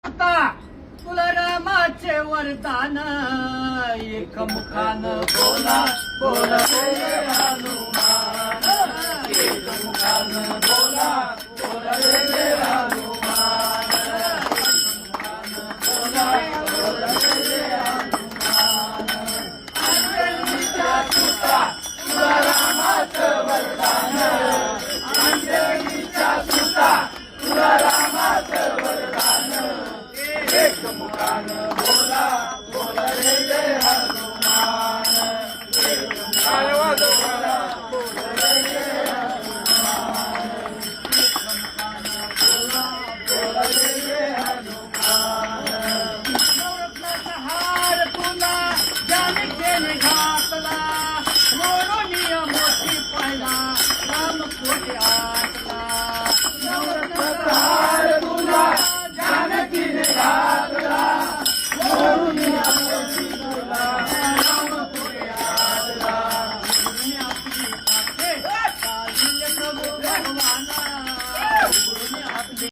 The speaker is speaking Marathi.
तुला रामाचे वरदान एक मुखान बोला बोला रे हनुमान एक मुखान बोला बोला रे हनुमान बोला बोला रे हनुमान अंजनीच्या सुता तुला रामाचं वरदान अंजनीच्या सुता तुला रामाचं वरदान एक मुखान बोला बोला रे जय हनुमान एक मुखान बोला बोला रे जय हनुमान बोला रे जय हनुमान नवरत्नाचा हार तुला जानकीने घातला मोरोनिया मोठी पाहिला राम कोटी आटला नवरत्नाचा हार तुला जानकीने घातला मोरोनिया मोठी तुला राम कोटी आटला दुनिया आपली पाठे कालिंग प्रभू भगवाना